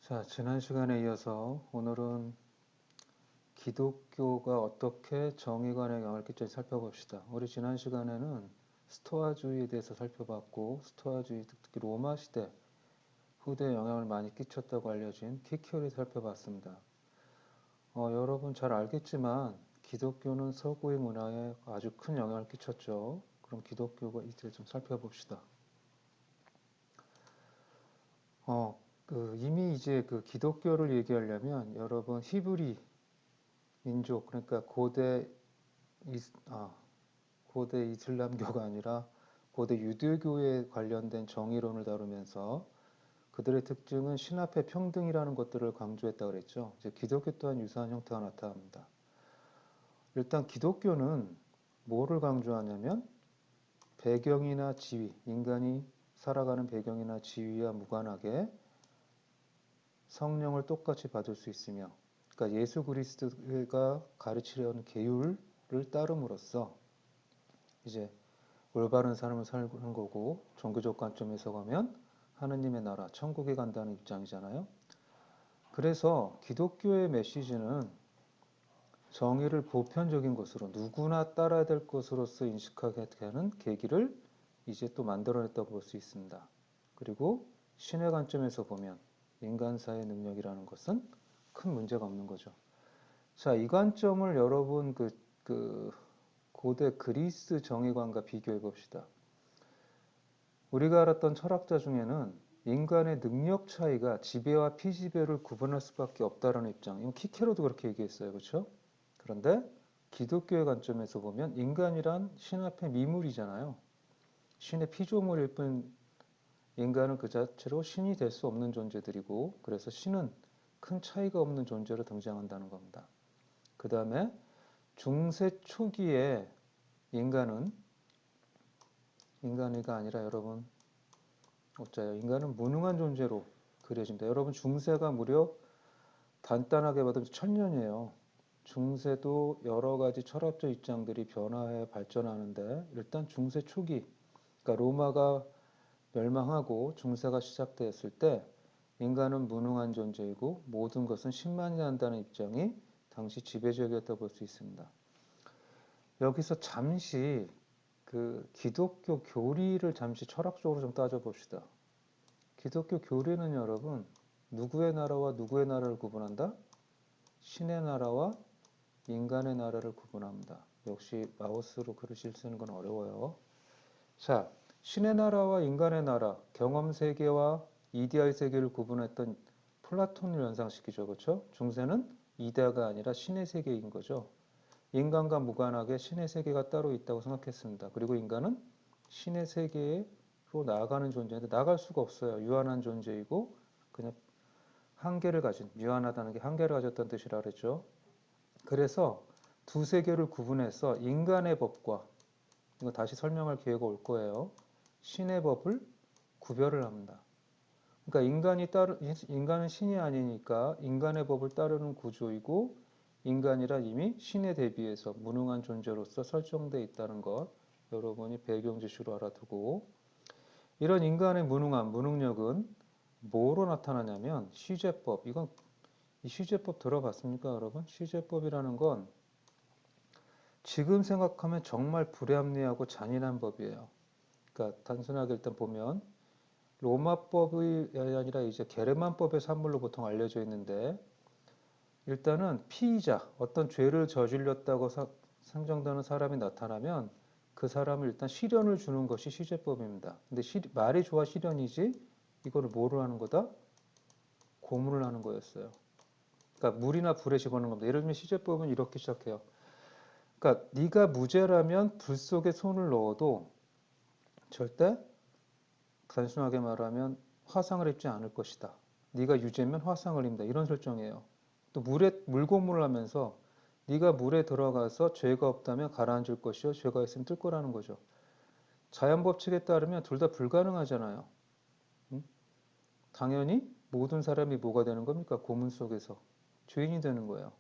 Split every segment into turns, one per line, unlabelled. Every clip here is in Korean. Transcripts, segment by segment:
자, 지난 시간에 이어서 오늘은 기독교가 어떻게 정의관에 영향을 끼칠지 살펴봅시다. 우리 지난 시간에는 스토아주의에 대해서 살펴봤고, 스토아주의, 특히 로마 시대 후대에 영향을 많이 끼쳤다고 알려진 키케로를 살펴봤습니다. 여러분 잘 알겠지만 기독교는 서구의 문화에 아주 큰 영향을 끼쳤죠. 그럼 기독교가 이제 좀 살펴봅시다. 이미 이제 그 기독교를 얘기하려면 여러분 히브리 민족, 그러니까 고대 이슬람교가 아니라 고대 유대교에 관련된 정의론을 다루면서 그들의 특징은 신합의 평등이라는 것들을 강조했다고 그랬죠. 이제 기독교 또한 유사한 형태가 나타납니다. 일단 기독교는 뭐를 강조하냐면 배경이나 지위, 인간이 살아가는 배경이나 지위와 무관하게 성령을 똑같이 받을 수 있으며, 그러니까 예수 그리스도가 가르치려는 계율을 따름으로써 이제 올바른 삶을 사는 거고, 종교적 관점에서 가면 하느님의 나라, 천국에 간다는 입장이잖아요. 그래서 기독교의 메시지는 정의를 보편적인 것으로 누구나 따라야 될 것으로서 인식하게 하는 계기를 이제 또 만들어냈다고 볼 수 있습니다. 그리고 신의 관점에서 보면 인간사의 능력이라는 것은 큰 문제가 없는 거죠. 자, 이 관점을 여러분 그 고대 그리스 정의관과 비교해 봅시다. 우리가 알았던 철학자 중에는 인간의 능력 차이가 지배와 피지배를 구분할 수밖에 없다는 입장. 이건 키케로도 그렇게 얘기했어요. 그렇죠? 그런데 기독교의 관점에서 보면 인간이란 신 앞에 미물이잖아요. 신의 피조물일 뿐 인간은 그 자체로 신이 될 수 없는 존재들이고, 그래서 신은 큰 차이가 없는 존재로 등장한다는 겁니다. 그 다음에 중세 초기에 인간이가 아니라 여러분 어째요? 인간은 무능한 존재로 그려집니다. 여러분 중세가 무려 간단하게 봐도 1000년이에요. 중세도 여러 가지 철학적 입장들이 변화해 발전하는데, 일단 중세 초기, 그러니까 로마가 멸망하고 중세가 시작되었을 때 인간은 무능한 존재이고 모든 것은 신만이 한다는 입장이 당시 지배적이었다고 볼 수 있습니다. 여기서 잠시 그 기독교 교리를 잠시 철학적으로 좀 따져봅시다. 기독교 교리는 여러분 누구의 나라와 누구의 나라를 구분한다? 신의 나라와 인간의 나라를 구분합니다. 역시 마우스로 글을 쓰는 건 어려워요. 자, 신의 나라와 인간의 나라, 경험 세계와 이데아의 세계를 구분했던 플라톤을 연상시키죠. 그렇죠? 중세는 이데아가 아니라 신의 세계인 거죠. 인간과 무관하게 신의 세계가 따로 있다고 생각했습니다. 그리고 인간은 신의 세계로 나아가는 존재인데 나갈 수가 없어요. 유한한 존재이고 그냥 한계를 가진, 유한하다는 게 한계를 가졌다는 뜻이라 그랬죠. 그래서 두 세계를 구분해서 인간의 법과, 이거 다시 설명할 기회가 올 거예요. 신의 법을 구별을 합니다. 그러니까 인간은 신이 아니니까 인간의 법을 따르는 구조이고, 인간이란 이미 신에 대비해서 무능한 존재로서 설정되어 있다는 것, 여러분이 배경 지시로 알아두고, 이런 인간의 무능력은 뭐로 나타나냐면 시제법. 이건 이 시제법 들어봤습니까, 여러분? 시제법이라는 건 지금 생각하면 정말 불합리하고 잔인한 법이에요. 그러니까 단순하게 일단 보면 로마법이 아니라 이제 게르만법의 산물로 보통 알려져 있는데, 일단은 피의자, 어떤 죄를 저질렀다고 상정되는 사람이 나타나면 그 사람을 일단 시련을 주는 것이 시제법입니다. 근데 말이 좋아 시련이지 이거를 뭐로 하는 거다? 고문을 하는 거였어요. 그러니까 물이나 불에 집어넣는 겁니다. 예를 들면 시제법은 이렇게 시작해요. 그러니까 네가 무죄라면 불 속에 손을 넣어도 절대, 단순하게 말하면 화상을 입지 않을 것이다. 네가 유죄면 화상을 입는다. 이런 설정이에요. 또 물고문을 하면서 네가 물에 들어가서 죄가 없다면 가라앉을 것이요 죄가 있으면 뜰 거라는 거죠. 자연 법칙에 따르면 둘 다 불가능하잖아요. 응? 당연히 모든 사람이 뭐가 되는 겁니까? 고문 속에서 죄인이 되는 거예요.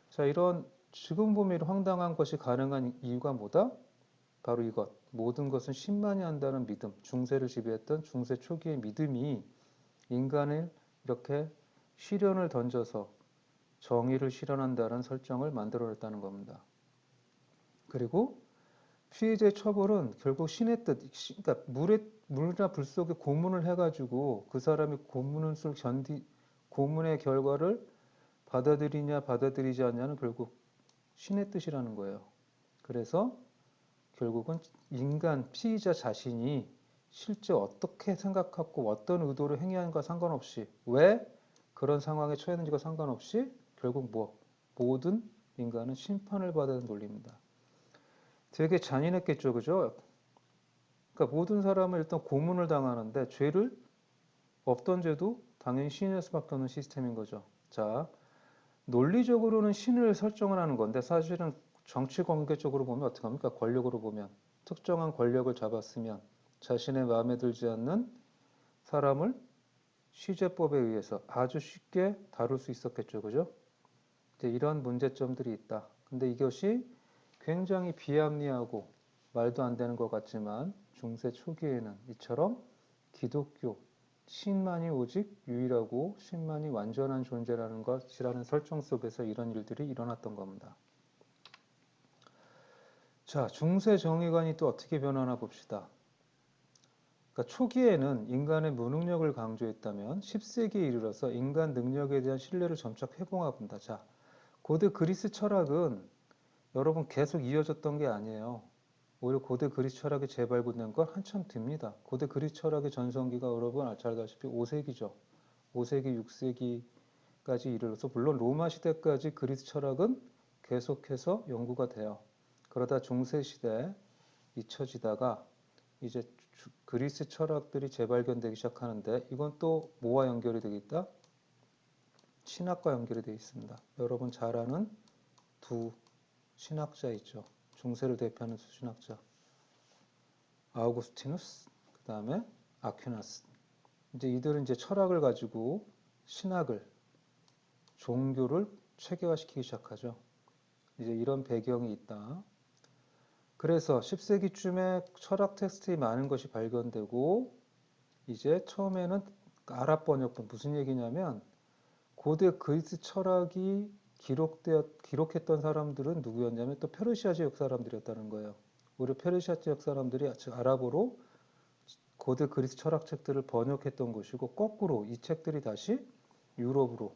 자, 이런 지금 보면 황당한 것이 가능한 이유가 뭐다? 바로 이것. 모든 것은 신만이 한다는 믿음, 중세를 지배했던 중세 초기의 믿음이 인간을 이렇게 시련을 던져서 정의를 실현한다는 설정을 만들어냈다는 겁니다. 그리고 피해자의 처벌은 결국 신의 뜻, 그러니까 물이나 불 속에 고문을 해가지고 그 사람이 고문의 결과를 받아들이냐 받아들이지 않냐는 결국 신의 뜻이라는 거예요. 그래서 결국은 인간 피의자 자신이 실제 어떻게 생각하고 어떤 의도로 행위하는가 상관없이 왜 그런 상황에 처했는지가 상관없이 결국 모든 인간은 심판을 받아야 하는 논리입니다. 되게 잔인했겠죠, 그죠? 그러니까 모든 사람은 일단 고문을 당하는데 죄를 없던 죄도 당연히 신일 수밖에 없는 시스템인 거죠. 자, 논리적으로는 신을 설정을 하는 건데 사실은 정치 관계적으로 보면 어떻게 합니까? 권력으로 보면 특정한 권력을 잡았으면 자신의 마음에 들지 않는 사람을 시제법에 의해서 아주 쉽게 다룰 수 있었겠죠, 그죠? 이제 이런 문제점들이 있다. 근데 이것이 굉장히 비합리하고 말도 안 되는 것 같지만 중세 초기에는 이처럼 기독교, 신만이 오직 유일하고 신만이 완전한 존재라는 것이라는 설정 속에서 이런 일들이 일어났던 겁니다. 자, 중세 정의관이 또 어떻게 변하나 봅시다. 그러니까 초기에는 인간의 무능력을 강조했다면 10세기에 이르러서 인간 능력에 대한 신뢰를 점차 회복합니다. 자, 고대 그리스 철학은 여러분 계속 이어졌던 게 아니에요. 오히려 고대 그리스 철학이 재발굴된 건 한참 뒤입니다. 고대 그리스 철학의 전성기가 여러분 잘 알다시피 5세기죠. 5세기, 6세기까지 이르러서 물론 로마 시대까지 그리스 철학은 계속해서 연구가 돼요. 그러다 중세 시대에 잊혀지다가 이제 그리스 철학들이 재발견되기 시작하는데 이건 또 뭐와 연결이 되겠다? 신학과 연결이 되어 있습니다. 여러분 잘 아는 두 신학자 있죠. 중세를 대표하는 수신학자 아우구스티누스, 그 다음에 아퀴나스. 이제 이들은 이제 철학을 가지고 신학을 종교를 체계화시키기 시작하죠. 이제 이런 배경이 있다. 그래서 10세기쯤에 철학 텍스트에 많은 것이 발견되고 이제 처음에는 아랍 번역본 무슨 얘기냐면 고대 그리스 철학이 기록했던 사람들은 누구였냐면 또 페르시아 지역 사람들이었다는 거예요. 오히려 페르시아 지역 사람들이 아랍어로 고대 그리스 철학책들을 번역했던 것이고 거꾸로 이 책들이 다시 유럽으로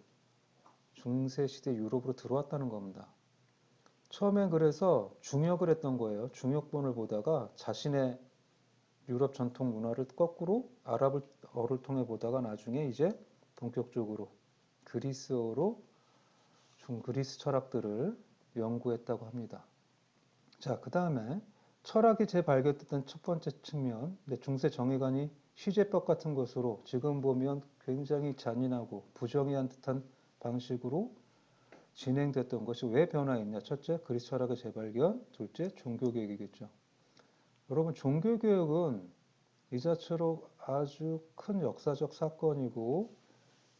중세 시대 유럽으로 들어왔다는 겁니다. 처음엔 그래서 중역을 했던 거예요. 중역본을 보다가 자신의 유럽 전통 문화를 거꾸로 아랍어를 통해 보다가 나중에 이제 본격적으로 그리스어로 중그리스 철학들을 연구했다고 합니다. 자, 그 다음에 철학이 재발견됐던 첫 번째 측면, 중세 정의관이 시제법 같은 것으로 지금 보면 굉장히 잔인하고 부정의한 듯한 방식으로 진행됐던 것이 왜 변화했냐? 첫째, 그리스 철학의 재발견, 둘째, 종교개혁이겠죠. 여러분, 종교개혁은 이 자체로 아주 큰 역사적 사건이고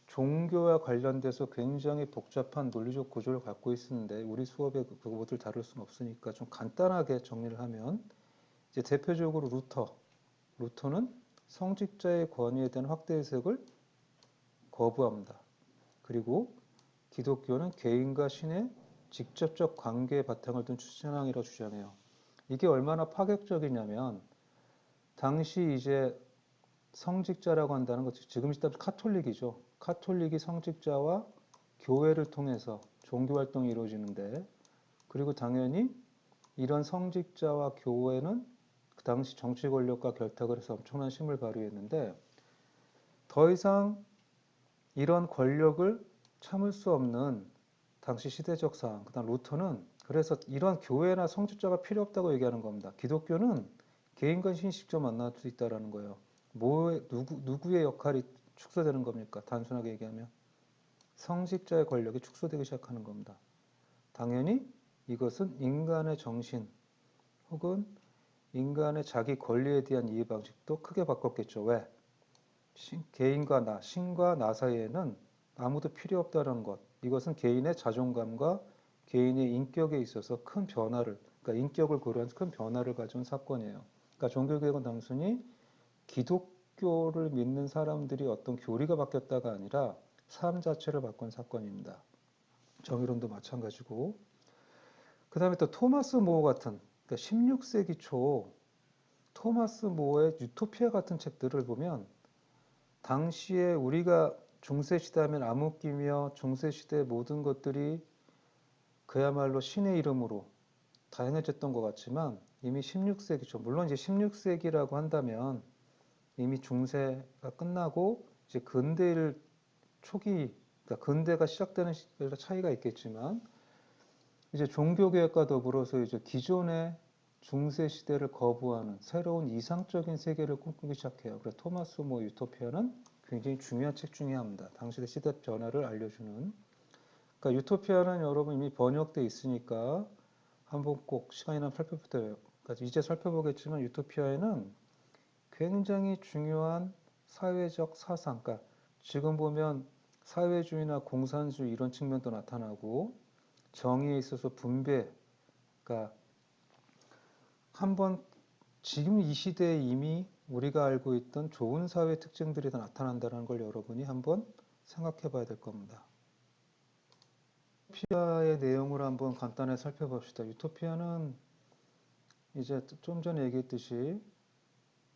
종교와 관련돼서 굉장히 복잡한 논리적 구조를 갖고 있는데 우리 수업에 그것을 다룰 수는 없으니까 좀 간단하게 정리를 하면 이제 대표적으로 루터는 성직자의 권위에 대한 확대 해석을 거부합니다. 그리고 기독교는 개인과 신의 직접적 관계의 바탕을 둔 신앙이라고 주장해요. 이게 얼마나 파격적이냐면 당시 이제 성직자라고 한다는 것이 지금 일단 카톨릭이죠. 카톨릭이 성직자와 교회를 통해서 종교활동이 이루어지는데 그리고 당연히 이런 성직자와 교회는 그 당시 정치 권력과 결탁을 해서 엄청난 힘을 발휘했는데 더 이상 이런 권력을 참을 수 없는 당시 시대적 상황. 그다음 루터는 그래서 이런 교회나 성직자가 필요 없다고 얘기하는 겁니다. 기독교는 개인과 신이 직접 만날 수 있다는 거예요. 누구의 역할이 축소되는 겁니까? 단순하게 얘기하면 성직자의 권력이 축소되기 시작하는 겁니다. 당연히 이것은 인간의 정신 혹은 인간의 자기 권리에 대한 이해 방식도 크게 바꿨겠죠. 왜? 개인과 신과 나 사이에는 아무도 필요 없다는 것. 이것은 개인의 자존감과 개인의 인격에 있어서 큰 변화를, 그러니까 인격을 고려한 큰 변화를 가져온 사건이에요. 그러니까 종교개혁은 단순히 기독교 기독교를 믿는 사람들이 어떤 교리가 바뀌었다가 아니라 삶 자체를 바꾼 사건입니다. 정의론도 마찬가지고. 그 다음에 또 토마스 모어 같은, 그러니까 16세기 초 토마스 모어의 유토피아 같은 책들을 보면 당시에 우리가 중세시대 하면 암흑기며 중세시대의 모든 것들이 그야말로 신의 이름으로 다양해졌던 것 같지만 이미 16세기 초, 물론 이제 16세기라고 한다면 이미 중세가 끝나고 이제 근대를 초기, 그러니까 근대가 시작되는 시기가 차이가 있겠지만 이제 종교개혁과 더불어서 이제 기존의 중세 시대를 거부하는 새로운 이상적인 세계를 꿈꾸기 시작해요. 그래서 토마스 모 유토피아는 굉장히 중요한 책 중에 하나입니다. 당시의 시대 변화를 알려주는. 그러니까 유토피아는 여러분 이미 번역돼 있으니까 한번 꼭 시간이 나면 살펴보세요. 그러니까 이제 살펴보겠지만 유토피아에는 굉장히 중요한 사회적 사상, 그러니까 지금 보면 사회주의나 공산주의 이런 측면도 나타나고 정의에 있어서 분배, 그러니까 한번 지금 이 시대에 이미 우리가 알고 있던 좋은 사회 특징들이 다 나타난다는 걸 여러분이 한번 생각해 봐야 될 겁니다. 유토피아의 내용을 한번 간단히 살펴봅시다. 유토피아는 이제 좀 전에 얘기했듯이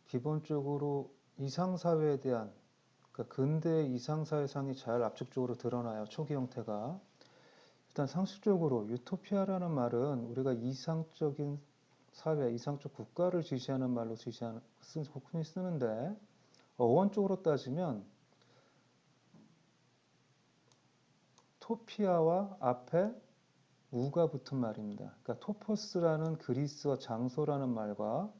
기본적으로 이상사회에 대한, 그러니까 근대 이상사회상이 잘 압축적으로 드러나요. 초기 형태가. 일단 상식적으로 유토피아라는 말은 우리가 이상적인 사회, 이상적 국가를 지시하는 말로 흔히 쓰는데 어원적으로 따지면 토피아와 앞에 우가 붙은 말입니다. 그러니까 토포스라는 그리스어 장소라는 말과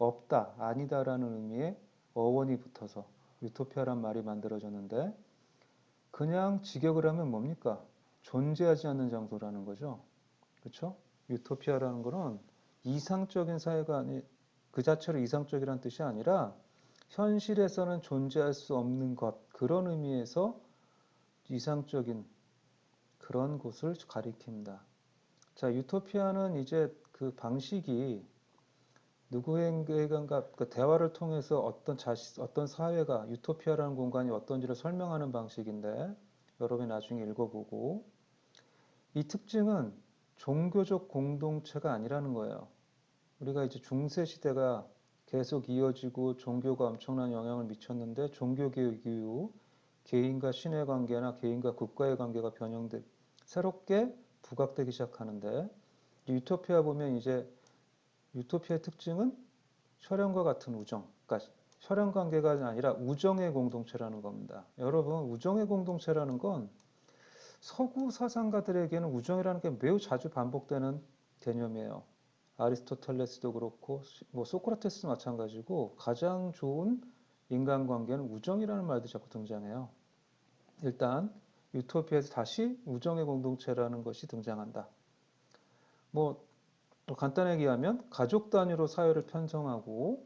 없다, 아니다라는 의미의 어원이 붙어서 유토피아란 말이 만들어졌는데 그냥 직역을 하면 뭡니까? 존재하지 않는 장소라는 거죠. 그렇죠? 유토피아라는 거는 이상적인 사회가 아니 그 자체로 이상적이라는 뜻이 아니라 현실에서는 존재할 수 없는 것 그런 의미에서 이상적인 그런 곳을 가리킵니다. 자, 유토피아는 이제 그 방식이 누구에게인가 그 대화를 통해서 어떤 사회가 유토피아라는 공간이 어떤지를 설명하는 방식인데 여러분이 나중에 읽어보고 이 특징은 종교적 공동체가 아니라는 거예요. 우리가 이제 중세 시대가 계속 이어지고 종교가 엄청난 영향을 미쳤는데 종교개혁 이후 개인과 신의 관계나 개인과 국가의 관계가 변형돼 새롭게 부각되기 시작하는데 유토피아 보면 이제 유토피아의 특징은 혈연과 같은 우정, 그러니까 혈연 관계가 아니라 우정의 공동체라는 겁니다. 여러분 우정의 공동체라는 건 서구 사상가들에게는 우정이라는 게 매우 자주 반복되는 개념이에요. 아리스토텔레스도 그렇고 뭐 소크라테스도 마찬가지고 가장 좋은 인간관계는 우정이라는 말도 자꾸 등장해요. 일단 유토피아에서 다시 우정의 공동체라는 것이 등장한다. 뭐 또 간단하게 얘기하면 가족 단위로 사회를 편성하고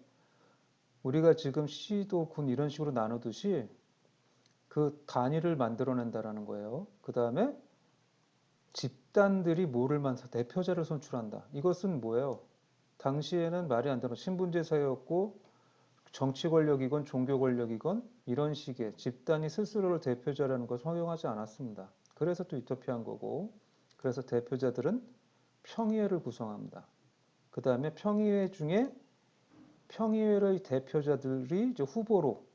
우리가 지금 시도 군 이런 식으로 나누듯이 그 단위를 만들어낸다라는 거예요. 그 다음에 집단들이 뭐를 만서 대표자를 선출한다. 이것은 뭐예요? 당시에는 말이 안 되는 신분제 사회였고 정치 권력이건 종교 권력이건 이런 식의 집단이 스스로를 대표자라는 것을 허용하지 않았습니다. 그래서 또 유토피아인 거고 그래서 대표자들은 평의회를 구성합니다. 그 다음에 평의회 중에 평의회의 대표자들이 이제 후보로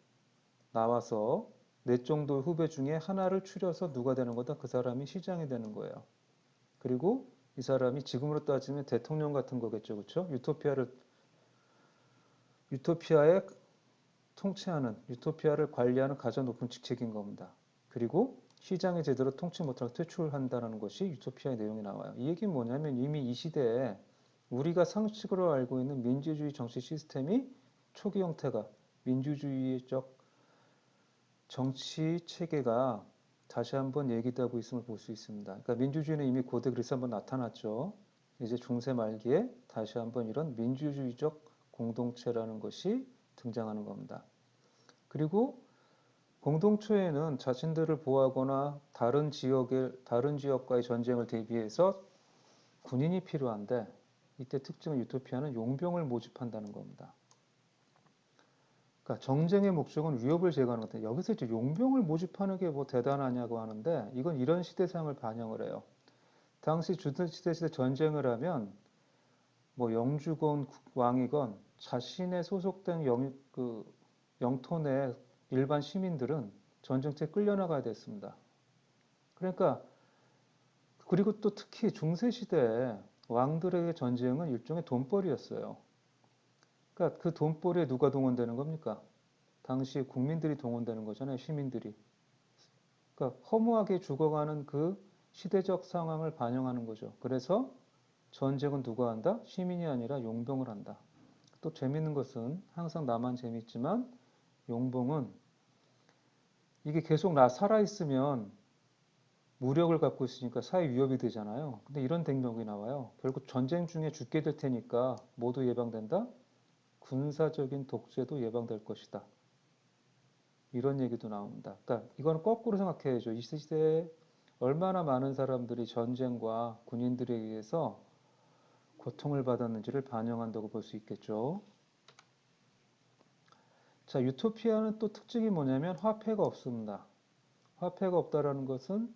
나와서 네 정도 후배 중에 하나를 추려서 누가 되는 거다? 그 사람이 시장이 되는 거예요. 그리고 이 사람이 지금으로 따지면 대통령 같은 거겠죠. 그렇죠? 유토피아에 통치하는, 유토피아를 관리하는 가장 높은 직책인 겁니다. 그리고 시장이 제대로 통치 못하고 퇴출한다는 것이 유토피아의 내용이 나와요. 이 얘기는 뭐냐면 이미 이 시대에 우리가 상식으로 알고 있는 민주주의 정치 시스템이 초기 형태가 민주주의적 정치 체계가 다시 한번 얘기되고 있음을 볼 수 있습니다. 그러니까 민주주의는 이미 고대 그리스 한번 나타났죠. 이제 중세 말기에 다시 한번 이런 민주주의적 공동체라는 것이 등장하는 겁니다. 그리고 공동체에는 자신들을 보호하거나 다른 지역과의 전쟁을 대비해서 군인이 필요한데 이때 특징은 유토피아는 용병을 모집한다는 겁니다. 그러니까 정쟁의 목적은 위협을 제거하는 것 같아요. 여기서 이제 용병을 모집하는 게 뭐 대단하냐고 하는데 이건 이런 시대상을 반영을 해요. 당시 주드시대 전쟁을 하면 뭐 영주건 왕이건 자신의 소속된 영토 내 일반 시민들은 전쟁터에 끌려나가야 됐습니다. 그러니까 그리고 또 특히 중세 시대에 왕들에게 전쟁은 일종의 돈벌이였어요. 그러니까 그 돈벌이에 누가 동원되는 겁니까? 당시 국민들이 동원되는 거잖아요, 시민들이. 그러니까 허무하게 죽어가는 그 시대적 상황을 반영하는 거죠. 그래서 전쟁은 누가 한다? 시민이 아니라 용병을 한다. 또 재밌는 것은 항상 나만 재밌지만 용병은 이게 계속 살아있으면 무력을 갖고 있으니까 사회 위협이 되잖아요. 근데 이런 대목이 나와요. 결국 전쟁 중에 죽게 될 테니까 모두 예방된다? 군사적인 독재도 예방될 것이다. 이런 얘기도 나옵니다. 그러니까 이거는 거꾸로 생각해야죠. 이 시대에 얼마나 많은 사람들이 전쟁과 군인들에 의해서 고통을 받았는지를 반영한다고 볼 수 있겠죠. 자, 유토피아는 또 특징이 뭐냐면 화폐가 없습니다. 화폐가 없다라는 것은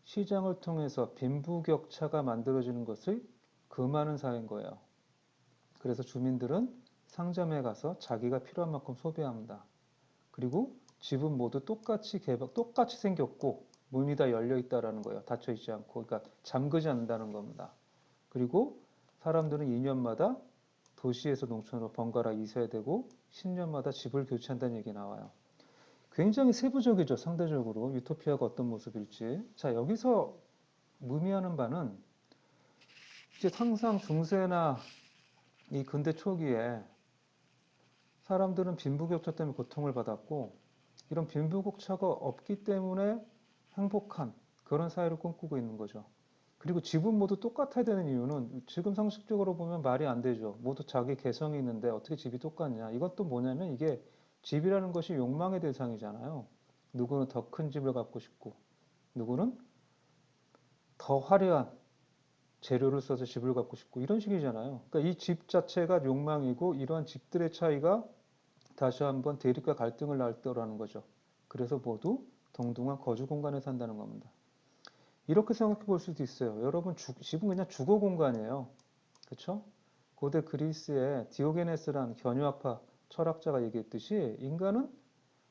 시장을 통해서 빈부격차가 만들어지는 것을 금하는 사회인 거예요. 그래서 주민들은 상점에 가서 자기가 필요한 만큼 소비합니다. 그리고 집은 모두 똑같이 생겼고 문이 다 열려 있다라는 거예요. 닫혀 있지 않고, 그러니까 잠그지 않는다는 겁니다. 그리고 사람들은 2년마다 도시에서 농촌으로 번갈아 이사해야 되고 10년마다 집을 교체한다는 얘기 나와요. 굉장히 세부적이죠, 상대적으로 유토피아가 어떤 모습일지. 자, 여기서 의미하는 바는 이제 항상 중세나 이 근대 초기에 사람들은 빈부격차 때문에 고통을 받았고 이런 빈부격차가 없기 때문에 행복한 그런 사회를 꿈꾸고 있는 거죠. 그리고 집은 모두 똑같아야 되는 이유는 지금 상식적으로 보면 말이 안 되죠. 모두 자기 개성이 있는데 어떻게 집이 똑같냐. 이것도 뭐냐면 이게 집이라는 것이 욕망의 대상이잖아요. 누구는 더 큰 집을 갖고 싶고 누구는 더 화려한 재료를 써서 집을 갖고 싶고 이런 식이잖아요. 그러니까 이 집 자체가 욕망이고 이러한 집들의 차이가 다시 한번 대립과 갈등을 낳더라는 거죠. 그래서 모두 동등한 거주 공간에 산다는 겁니다. 이렇게 생각해 볼 수도 있어요. 여러분 집은 그냥 주거 공간이에요. 그렇죠? 고대 그리스의 디오게네스라는 견유학파 철학자가 얘기했듯이 인간은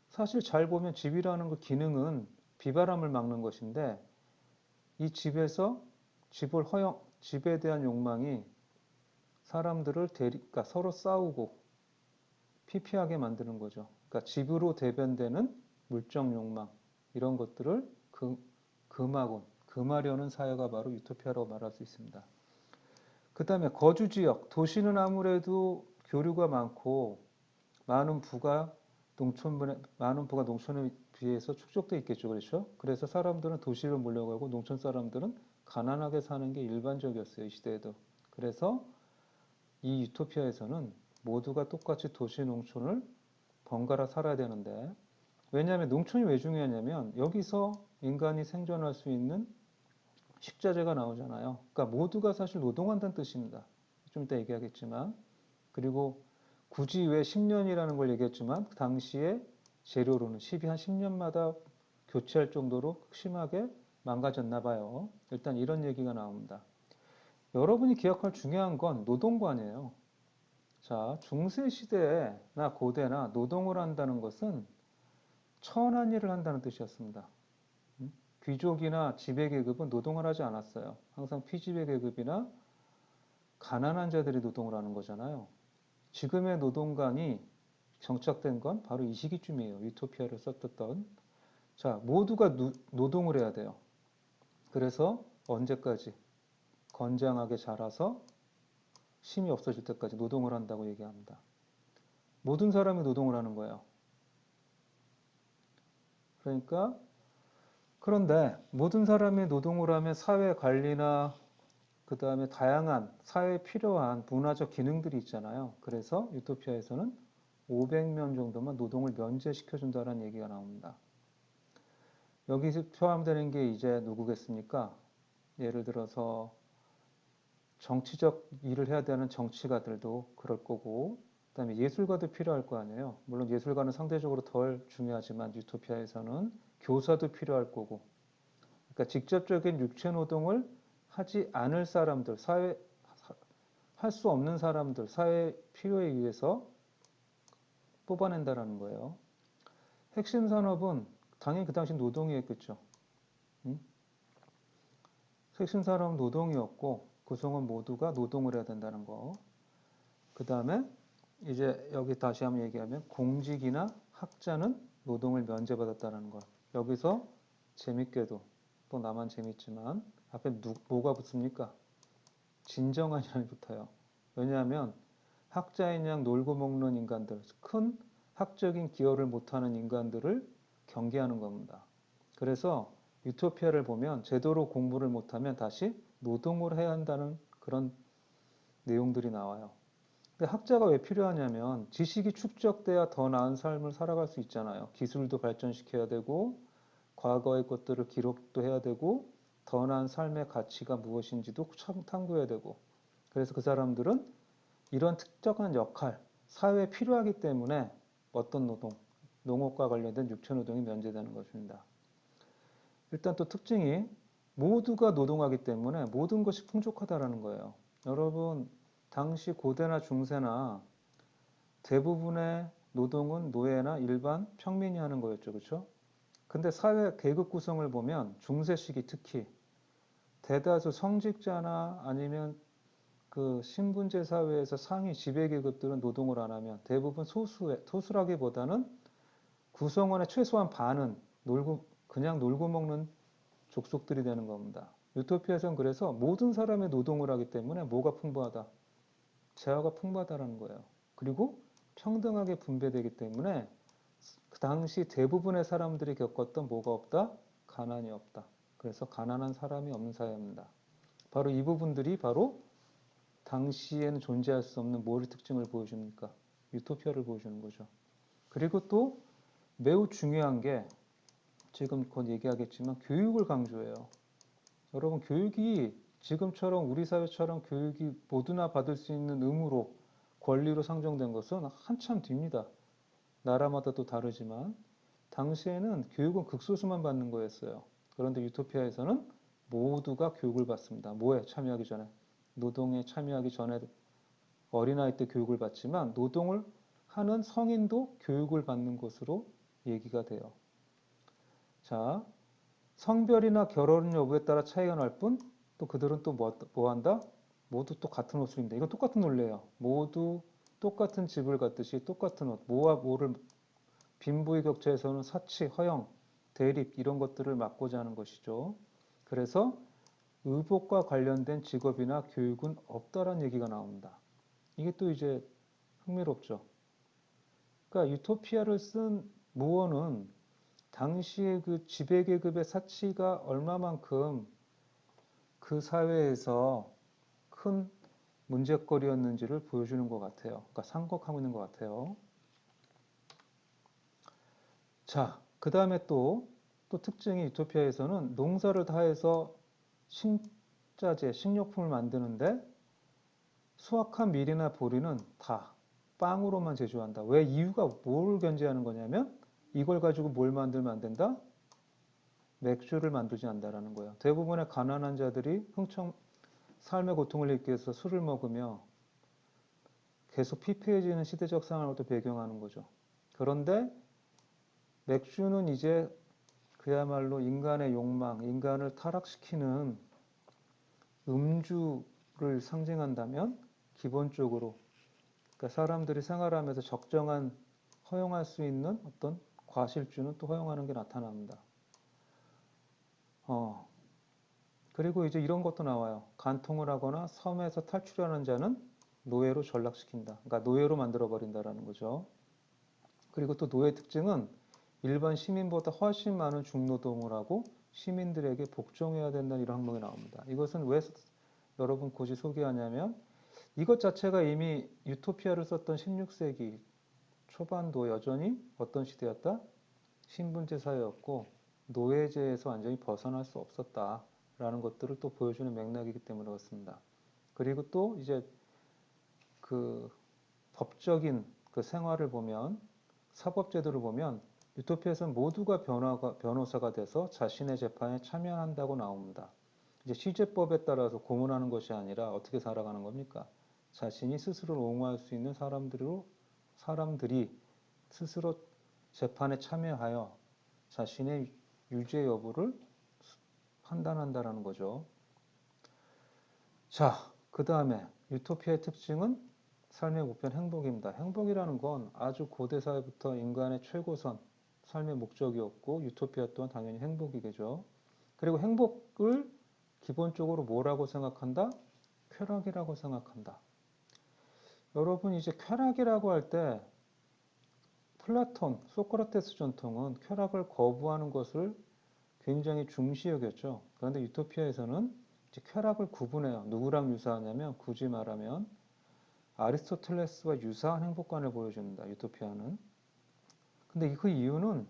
사실 잘 보면 집이라는 그 기능은 비바람을 막는 것인데 이 집에서 집에 대한 욕망이 사람들을 그러니까 서로 싸우고 피폐하게 만드는 거죠. 그러니까 집으로 대변되는 물적 욕망 이런 것들을 금하려는 사회가 바로 유토피아라고 말할 수 있습니다. 그 다음에 거주 지역, 도시는 아무래도 교류가 많고 많은 부가 농촌에 비해서 축적돼 있겠죠, 그렇죠? 그래서 사람들은 도시로 몰려가고 농촌 사람들은 가난하게 사는 게 일반적이었어요, 이 시대에도. 그래서 이 유토피아에서는 모두가 똑같이 도시, 농촌을 번갈아 살아야 되는데 왜냐하면 농촌이 왜 중요하냐면 여기서 인간이 생존할 수 있는 식자재가 나오잖아요. 그러니까 모두가 사실 노동한다는 뜻입니다. 좀 이따 얘기하겠지만 그리고 굳이 왜 10년이라는 걸 얘기했지만 그 당시에 재료로는 10년마다 교체할 정도로 심하게 망가졌나 봐요. 일단 이런 얘기가 나옵니다. 여러분이 기억할 중요한 건 노동관이에요. 자, 중세 시대나 고대나 노동을 한다는 것은 천한 일을 한다는 뜻이었습니다. 귀족이나 지배계급은 노동을 하지 않았어요. 항상 피지배계급이나 가난한 자들이 노동을 하는 거잖아요. 지금의 노동관이 정착된 건 바로 이 시기쯤이에요. 유토피아를 썼던. 자, 모두가 노동을 해야 돼요. 그래서 언제까지? 건장하게 자라서 힘이 없어질 때까지 노동을 한다고 얘기합니다. 모든 사람이 노동을 하는 거예요. 그러니까 그런데 모든 사람이 노동을 하면 사회 관리나 그 다음에 다양한 사회에 필요한 문화적 기능들이 있잖아요. 그래서 유토피아에서는 500명 정도만 노동을 면제시켜준다는 얘기가 나옵니다. 여기서 포함되는 게 이제 누구겠습니까? 예를 들어서 정치적 일을 해야 되는 정치가들도 그럴 거고, 그다음에 예술가도 필요할 거 아니에요. 물론 예술가는 상대적으로 덜 중요하지만 유토피아에서는 교사도 필요할 거고. 그러니까 직접적인 육체 노동을 하지 않을 사람들, 할 수 없는 사람들, 사회 필요에 의해서 뽑아낸다라는 거예요. 핵심 산업은 당연히 그 당시 노동이었겠죠. 응? 핵심 산업은 노동이었고 구성원 모두가 노동을 해야 된다는 거. 그 다음에 이제 여기 다시 한번 얘기하면 공직이나 학자는 노동을 면제받았다는 거. 여기서 재밌게도 또 나만 재밌지만 앞에 뭐가 붙습니까? 진정한이라는 붙어요. 왜냐하면 학자인 양 놀고 먹는 인간들, 큰 학적인 기여를 못하는 인간들을 경계하는 겁니다. 그래서 유토피아를 보면 제대로 공부를 못하면 다시 노동을 해야 한다는 그런 내용들이 나와요. 근데 학자가 왜 필요하냐면 지식이 축적돼야 더 나은 삶을 살아갈 수 있잖아요. 기술도 발전시켜야 되고 과거의 것들을 기록도 해야 되고 더 나은 삶의 가치가 무엇인지도 탐구해야 되고 그래서 그 사람들은 이런 특정한 역할, 사회에 필요하기 때문에 어떤 노동, 농업과 관련된 육체 노동이 면제되는 것입니다. 일단 또 특징이 모두가 노동하기 때문에 모든 것이 풍족하다라는 거예요. 여러분, 당시 고대나 중세나 대부분의 노동은 노예나 일반 평민이 하는 거였죠. 그렇죠? 근데 사회 계급 구성을 보면 중세 시기 특히 대다수 성직자나 아니면 그 신분제 사회에서 상위 지배 계급들은 노동을 안 하면 대부분 소수라기보다는 구성원의 최소한 반은 그냥 놀고 먹는 족속들이 되는 겁니다. 유토피아에서는 그래서 모든 사람의 노동을 하기 때문에 뭐가 풍부하다? 재화가 풍부하다라는 거예요. 그리고 평등하게 분배되기 때문에 그 당시 대부분의 사람들이 겪었던 뭐가 없다? 가난이 없다. 그래서 가난한 사람이 없는 사회입니다. 바로 이 부분들이 바로 당시에는 존재할 수 없는 뭐의 특징을 보여줍니까? 유토피아를 보여주는 거죠. 그리고 또 매우 중요한 게 지금 곧 얘기하겠지만 교육을 강조해요. 여러분 교육이 지금처럼 우리 사회처럼 교육이 모두나 받을 수 있는 의무로 권리로 상정된 것은 한참 뒤입니다. 나라마다 또 다르지만 당시에는 교육은 극소수만 받는 거였어요. 그런데 유토피아에서는 모두가 교육을 받습니다. 뭐에 참여하기 전에? 노동에 참여하기 전에 어린아이 때 교육을 받지만 노동을 하는 성인도 교육을 받는 것으로 얘기가 돼요. 자, 성별이나 결혼 여부에 따라 차이가 날 뿐 또 그들은 또 뭐 한다? 모두 또 같은 옷을 입는다. 이거 똑같은 논리예요. 모두 똑같은 집을 갖듯이 똑같은 옷. 뭐와 뭐를 빈부의 격차에서는 사치, 허영, 대립 이런 것들을 막고자 하는 것이죠. 그래서 의복과 관련된 직업이나 교육은 없다라는 얘기가 나옵니다. 이게 또 이제 흥미롭죠. 그러니까 유토피아를 쓴 무어는 당시의 그 지배계급의 사치가 얼마만큼 그 사회에서 큰 문제거리였는지를 보여주는 것 같아요. 그러니까 상고하고 있는 것 같아요. 자, 그 다음에 또 특징이 유토피아에서는 농사를 다 해서 식자재, 식료품을 만드는데 수확한 밀이나 보리는 다 빵으로만 제조한다. 왜 이유가 뭘 견제하는 거냐면 이걸 가지고 뭘 만들면 안 된다? 맥주를 만들지 않는다라는 거예요. 대부분의 가난한 자들이 삶의 고통을 잊기 위해서 술을 먹으며 계속 피폐해지는 시대적 상황을 또 배경하는 거죠. 그런데 맥주는 이제 그야말로 인간의 욕망, 인간을 타락시키는 음주를 상징한다면 기본적으로 그러니까 사람들이 생활하면서 적정한 허용할 수 있는 어떤 과실주는 또 허용하는 게 나타납니다. 그리고 이제 이런 것도 나와요. 간통을 하거나 섬에서 탈출하는 자는 노예로 전락시킨다. 그러니까 노예로 만들어버린다라는 거죠. 그리고 또 노예 특징은 일반 시민보다 훨씬 많은 중노동을 하고 시민들에게 복종해야 된다는 이런 항목이 나옵니다. 이것은 왜 여러분 굳이 소개하냐면 이것 자체가 이미 유토피아를 썼던 16세기 초반도 여전히 어떤 시대였다? 신분제 사회였고 노예제에서 완전히 벗어날 수 없었다라는 것들을 또 보여주는 맥락이기 때문에 그렇습니다. 그리고 또 이제 그 법적인 그 생활을 보면, 사법제도를 보면 유토피아에서는 모두가 변호사가 돼서 자신의 재판에 참여한다고 나옵니다. 이제 시제법에 따라서 고문하는 것이 아니라 어떻게 살아가는 겁니까? 자신이 스스로를 옹호할 수 있는 사람들이 스스로 재판에 참여하여 자신의 유죄 여부를 판단한다라는 거죠. 자, 그 다음에 유토피아의 특징은 삶의 목표는 행복입니다. 행복이라는 건 아주 고대 사회부터 인간의 최고선, 삶의 목적이었고 유토피아 또한 당연히 행복이겠죠. 그리고 행복을 기본적으로 뭐라고 생각한다? 쾌락이라고 생각한다. 여러분 이제 쾌락이라고 할 때 플라톤, 소크라테스 전통은 쾌락을 거부하는 것을 굉장히 중시 여겼죠. 그런데 유토피아에서는 이제 쾌락을 구분해요. 누구랑 유사하냐면 굳이 말하면 아리스토텔레스와 유사한 행복관을 보여줍니다. 유토피아는. 근데 그 이유는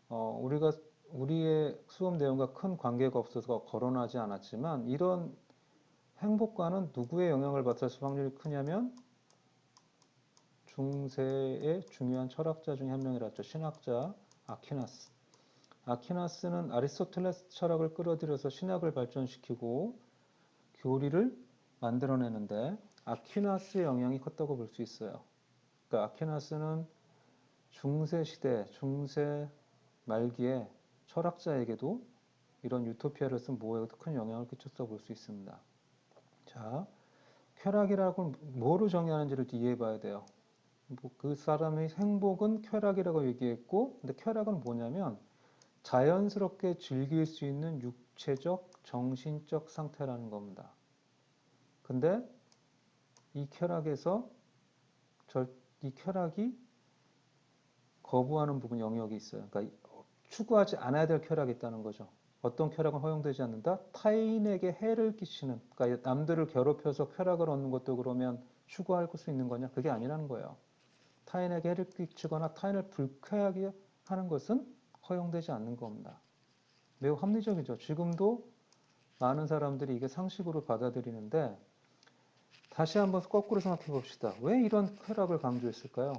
우리가 우리의 수업 내용과 큰 관계가 없어서 거론하지 않았지만 이런 행복관은 누구의 영향을 받을 확률이 크냐면 중세의 중요한 철학자 중에 한 명이라죠. 신학자 아퀴나스. 아퀴나스는 아리스토텔레스 철학을 끌어들여서 신학을 발전시키고 교리를 만들어내는데 아퀴나스의 영향이 컸다고 볼 수 있어요. 그러니까 아퀴나스는 중세 시대, 중세 말기에 철학자에게도 이런 유토피아를 쓴 모에도 큰 영향을 끼쳤다고 볼 수 있습니다. 자, 쾌락이라고 뭐로 정의하는지를 이해해 봐야 돼요. 그 사람의 행복은 쾌락이라고 얘기했고, 근데 쾌락은 뭐냐면 자연스럽게 즐길 수 있는 육체적, 정신적 상태라는 겁니다. 근데 이 쾌락에서 이 쾌락이 거부하는 부분 영역이 있어요. 그러니까 추구하지 않아야 될 쾌락이 있다는 거죠. 어떤 쾌락은 허용되지 않는다? 타인에게 해를 끼치는, 그러니까 남들을 괴롭혀서 쾌락을 얻는 것도 그러면 추구할 수 있는 거냐? 그게 아니라는 거예요. 타인에게 해를 끼치거나 타인을 불쾌하게 하는 것은 허용되지 않는 겁니다. 매우 합리적이죠. 지금도 많은 사람들이 이게 상식으로 받아들이는데 다시 한번 거꾸로 생각해 봅시다. 왜 이런 쾌락을 강조했을까요?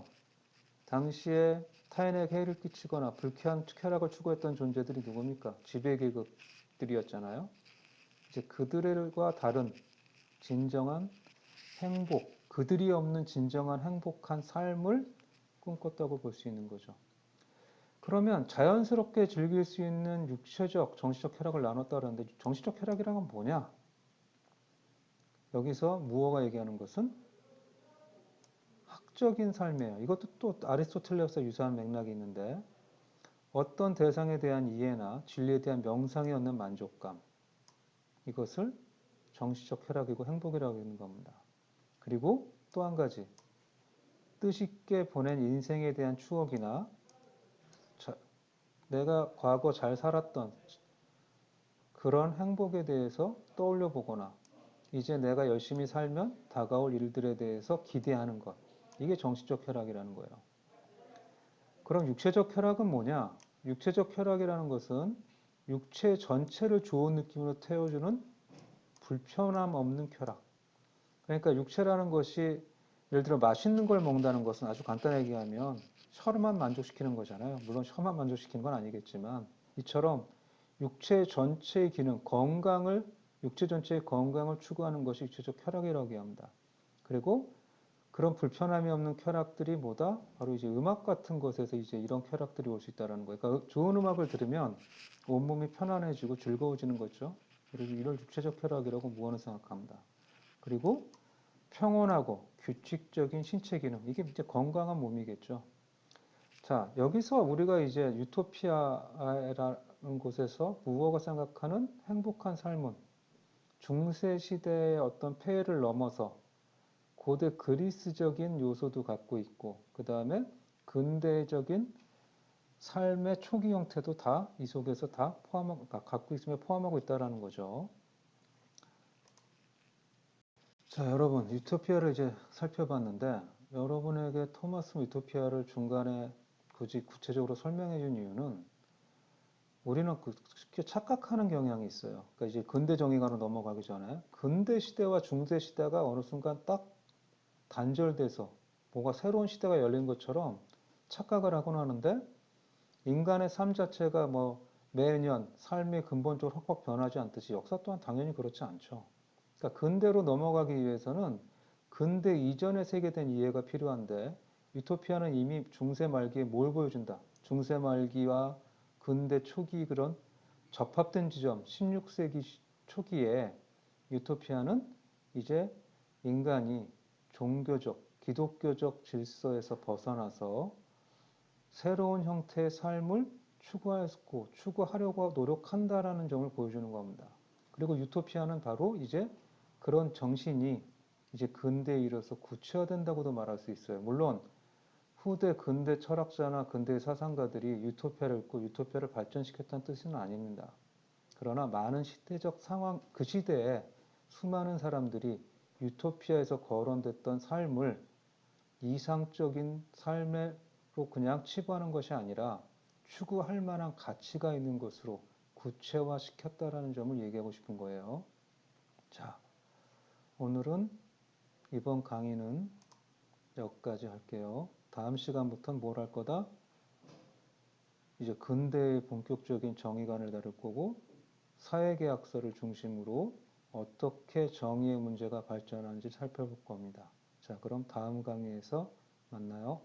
당시에 타인에게 해를 끼치거나 불쾌한 쾌락을 추구했던 존재들이 누굽니까? 지배계급들이었잖아요. 이제 그들과 다른 진정한 행복, 그들이 없는 진정한 행복한 삶을 꿈꿨다고 볼 수 있는 거죠. 그러면 자연스럽게 즐길 수 있는 육체적, 정신적 쾌락을 나눴다 그러는데 정신적 쾌락이란 건 뭐냐? 여기서 무어가 얘기하는 것은 학적인 삶이에요. 이것도 또 아리스토텔레스와 유사한 맥락이 있는데 어떤 대상에 대한 이해나 진리에 대한 명상에 얻는 만족감, 이것을 정신적 쾌락이고 행복이라고 하는 겁니다. 그리고 또 한 가지, 뜻있게 보낸 인생에 대한 추억이나 내가 과거 잘 살았던 그런 행복에 대해서 떠올려 보거나 이제 내가 열심히 살면 다가올 일들에 대해서 기대하는 것, 이게 정신적 쾌락이라는 거예요. 그럼 육체적 쾌락은 뭐냐? 육체적 쾌락이라는 것은 육체 전체를 좋은 느낌으로 태워주는 불편함 없는 쾌락. 그러니까 육체라는 것이 예를 들어 맛있는 걸 먹는다는 것은 아주 간단하게 얘기하면 혀만 만족시키는 거잖아요. 물론 혀만 만족시키는 건 아니겠지만 이처럼 육체 전체의 기능, 육체 전체의 건강을 추구하는 것이 육체적 쾌락이라고 합니다. 그리고 그런 불편함이 없는 쾌락들이 뭐다? 바로 이제 음악 같은 것에서 이제 이런 쾌락들이 올 수 있다는 거예요. 그러니까 좋은 음악을 들으면 온몸이 편안해지고 즐거워지는 거죠. 그리고 이걸 육체적 쾌락이라고 무언을 생각합니다. 그리고 평온하고 규칙적인 신체 기능, 이게 이제 건강한 몸이겠죠. 자, 여기서 우리가 이제 유토피아라는 곳에서 무어가 생각하는 행복한 삶은 중세 시대의 어떤 폐해를 넘어서 고대 그리스적인 요소도 갖고 있고, 그 다음에 근대적인 삶의 초기 형태도 다 이 속에서 다 갖고 있으며 포함하고 있다는 거죠. 자, 여러분, 유토피아를 이제 살펴봤는데, 여러분에게 토마스 유토피아를 중간에 굳이 구체적으로 설명해 준 이유는 우리는 쉽게 착각하는 경향이 있어요. 그러니까 이제 근대 정의관으로 넘어가기 전에 근대 시대와 중세 시대가 어느 순간 딱 단절돼서 뭐가 새로운 시대가 열린 것처럼 착각을 하곤 하는데 인간의 삶 자체가 뭐 매년 삶이 근본적으로 확 변하지 않듯이 역사 또한 당연히 그렇지 않죠. 그러니까 근대로 넘어가기 위해서는 근대 이전의 세계에 대한 이해가 필요한데 유토피아는 이미 중세 말기에 뭘 보여준다. 중세 말기와 근대 초기 그런 접합된 지점 16세기 초기에 유토피아는 이제 인간이 종교적, 기독교적 질서에서 벗어나서 새로운 형태의 삶을 추구하였고 추구하려고 노력한다라는 점을 보여주는 겁니다. 그리고 유토피아는 바로 이제 그런 정신이 이제 근대에 이르러서 구체화된다고도 말할 수 있어요. 물론 후대 근대 철학자나 근대 사상가들이 유토피아를 읽고 유토피아를 발전시켰다는 뜻은 아닙니다. 그러나 많은 시대적 상황, 그 시대에 수많은 사람들이 유토피아에서 거론됐던 삶을 이상적인 삶으로 그냥 치부하는 것이 아니라 추구할 만한 가치가 있는 것으로 구체화시켰다라는 점을 얘기하고 싶은 거예요. 자, 오늘은 이번 강의는 여기까지 할게요. 다음 시간부터는 뭘 할 거다? 이제 근대의 본격적인 정의관을 다룰 거고 사회계약서를 중심으로 어떻게 정의의 문제가 발전하는지 살펴볼 겁니다. 자, 그럼 다음 강의에서 만나요.